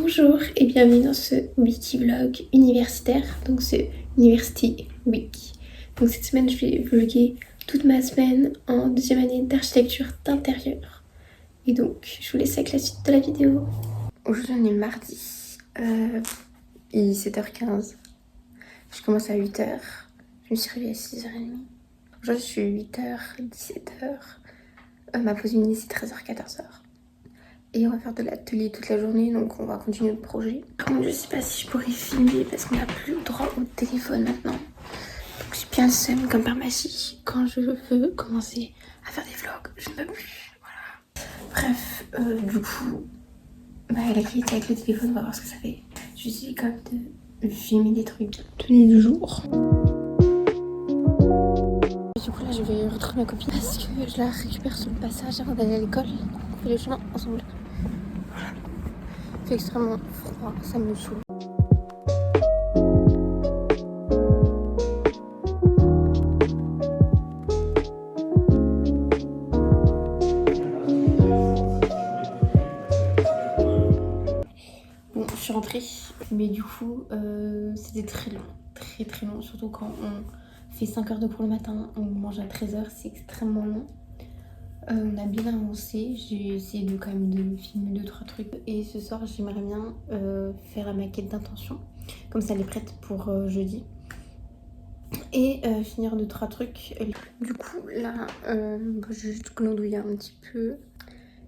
Bonjour et bienvenue dans ce wiki vlog universitaire, donc ce University Week. Donc cette semaine je vais vlogger toute ma semaine en deuxième année d'architecture d'intérieur. Et donc je vous laisse avec la suite de la vidéo. Aujourd'hui on est mardi, il est 7h15. Je commence à 8h, je me suis réveillée à 6h30. Aujourd'hui je suis 8h, 17h, ma pause midi c'est 13h, 14h. Et on va faire de l'atelier toute la journée, donc on va continuer le projet. Par contre, je sais pas si je pourrais filmer parce qu'on n'a plus le droit au téléphone maintenant. Donc j'ai bien le seum comme par magie. Quand je veux commencer à faire des vlogs, je ne peux plus. Voilà. Bref, du coup, la qualité avec le téléphone, on va voir ce que ça fait. J'essaie quand même de filmer des trucs tous les jours. Du coup là, je vais retrouver ma copine parce que je la récupère sur le passage avant d'aller à l'école. On fait le chemin ensemble. Il fait extrêmement froid, ça me saoule. Bon, je suis rentrée, mais du coup, c'était très long, très long, surtout quand on fait 5 heures de cours le matin, on mange à 13h, c'est extrêmement long. On a bien avancé, j'ai essayé de quand même de filmer 2-3 trucs. Et ce soir, j'aimerais bien faire la maquette d'intention, comme ça elle est prête pour jeudi. Et finir 2-3 trucs. Du coup, là, je vais juste glandouiller un petit peu.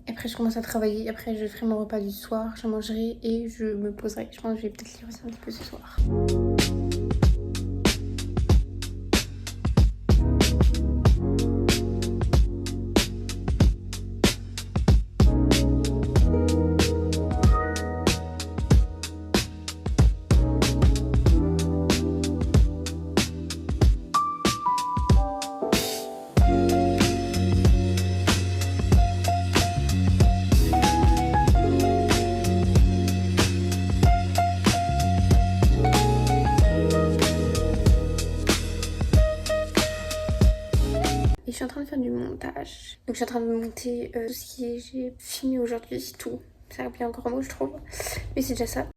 Après, je commence à travailler. Après, je ferai mon repas du soir, je mangerai et je me poserai. Je pense que je vais peut-être lire aussi un petit peu ce soir. Et je suis en train de faire du montage. Donc je suis en train de monter tout ce qui est j'ai filmé aujourd'hui, tout. Ça remplit encore un mot je trouve. Mais c'est déjà ça.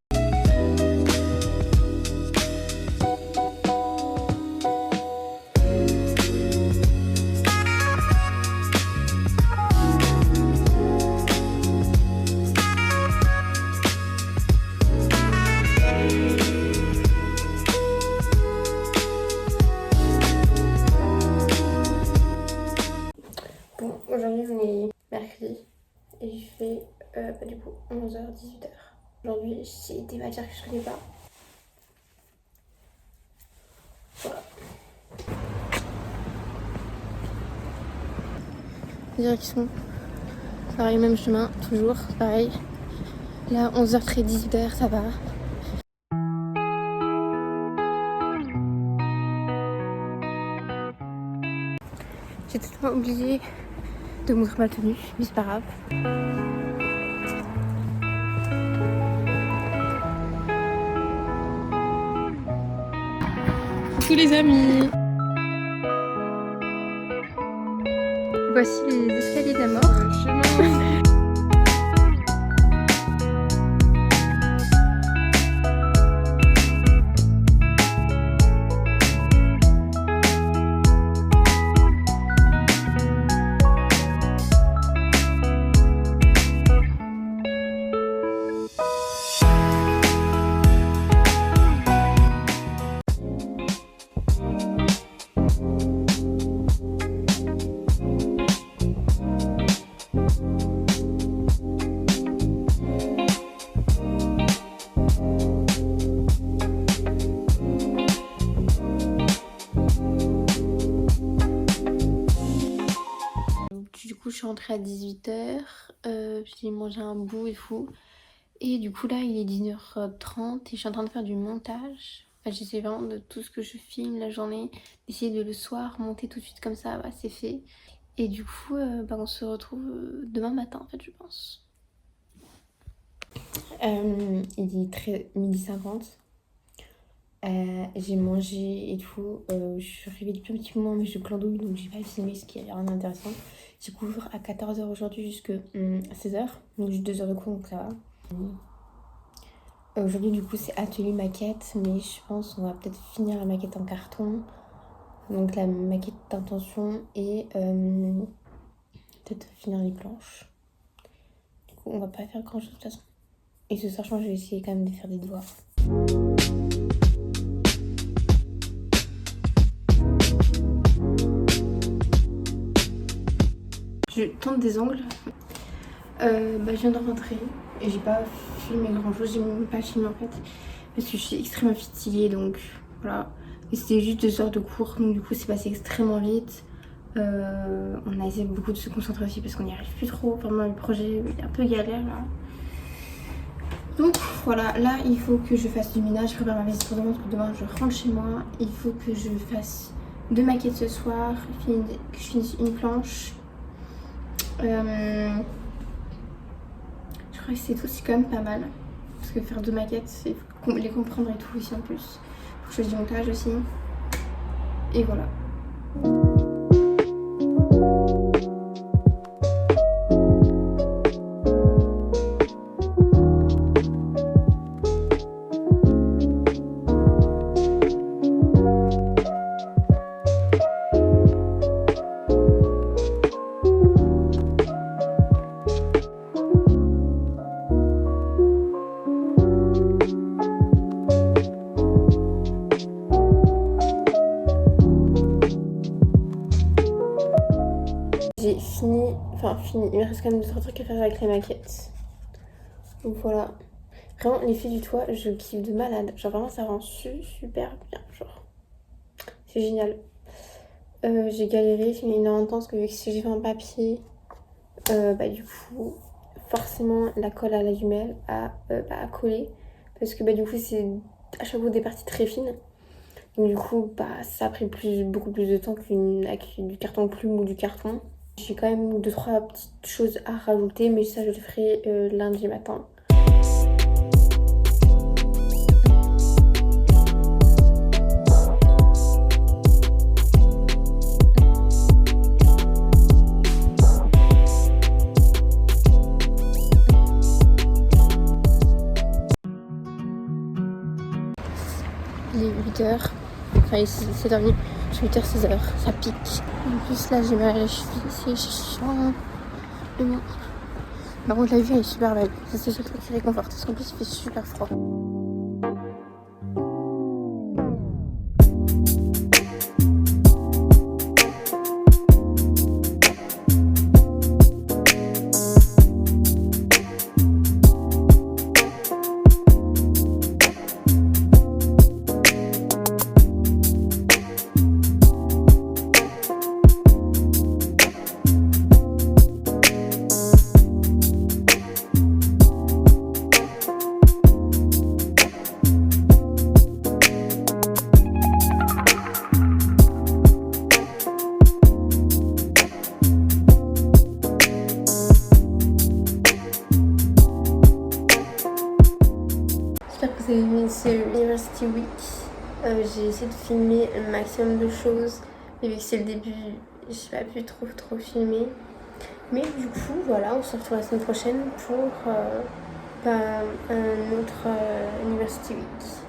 Bon, aujourd'hui on est mercredi et il fait du coup 11h, 18h. Aujourd'hui j'ai des matières que je connais pas. Voilà. Direction. Pareil, même chemin, toujours pareil. Là 11h très 18h, ça va. J'ai totalement oublié de montrer ma tenue, mais c'est pas grave. Coucou les amis. Voici les escaliers de la mort. Chemin. Du coup, je suis rentrée à 18h. J'ai mangé un bout et tout. Et du coup, là, il est 19h30 et je suis en train de faire du montage. Enfin, j'essaie vraiment de tout ce que je filme la journée, d'essayer de le soir monter tout de suite comme ça, bah, c'est fait. Et du coup, on se retrouve demain matin, en fait, je pense. Il est midi 50. J'ai mangé et tout. Je suis arrivée depuis un petit moment, mais je glandouille, donc j'ai pas filmé ce qui a l'air intéressant. J'ai cours à 14h aujourd'hui jusqu'à 16h, donc j'ai 2 heures de cours, donc ça va. Aujourd'hui du coup c'est atelier maquette, mais je pense qu'on va peut-être finir la maquette en carton. Donc la maquette d'intention et peut-être finir les planches. Du coup on va pas faire grand chose de toute façon. Et ce soir je pense que je vais essayer quand même de faire des devoirs. Je tente des angles. Je viens de rentrer et j'ai pas filmé grand chose, j'ai même pas filmé en fait parce que je suis extrêmement fatiguée, donc voilà. Et c'était juste 2 heures de cours, donc du coup c'est passé extrêmement vite. On a essayé beaucoup de se concentrer aussi parce qu'on n'y arrive plus trop, vraiment le projet est un peu galère là. Donc voilà, là il faut que je fasse du ménage, je prépare ma visite pour demain parce que demain je rentre chez moi. Il faut que je fasse 2 maquettes ce soir, que je finisse une planche. Je crois que c'est tout, c'est quand même pas mal. Parce que faire 2 maquettes, c'est les comprendre et tout aussi en plus. Faut que je fasse du montage aussi. Et voilà. J'ai fini, il me reste quand même 2-3 trucs à faire avec la maquette. Donc voilà. Vraiment, l'effet du toit, je kiffe de malade. Genre vraiment, ça rend super bien. Genre, c'est génial. J'ai galéré, j'ai mis énormément de temps parce que vu que si j'ai fait un papier, du coup, forcément, la colle à la jumelle a collé. Parce que du coup, c'est à chaque fois des parties très fines. Donc du coup, ça a pris beaucoup plus de temps avec du carton plume ou du carton. J'ai quand même 2-3 petites choses à rajouter, mais ça je le ferai lundi matin. Il est 8h, enfin ici c'est terminé, 8h, 16h, ça pique. En plus là j'ai mal à la cheville, c'est chiant. Mais bon. Par contre la vue elle est super belle, ça c'est surtout qui réconforte, parce qu'en plus il fait super froid. J'espère que vous avez aimé ce University Week. J'ai essayé de filmer un maximum de choses, mais vu que c'est le début, j'ai pas pu trop filmer. Mais du coup, voilà, on se retrouve la semaine prochaine pour un autre University Week.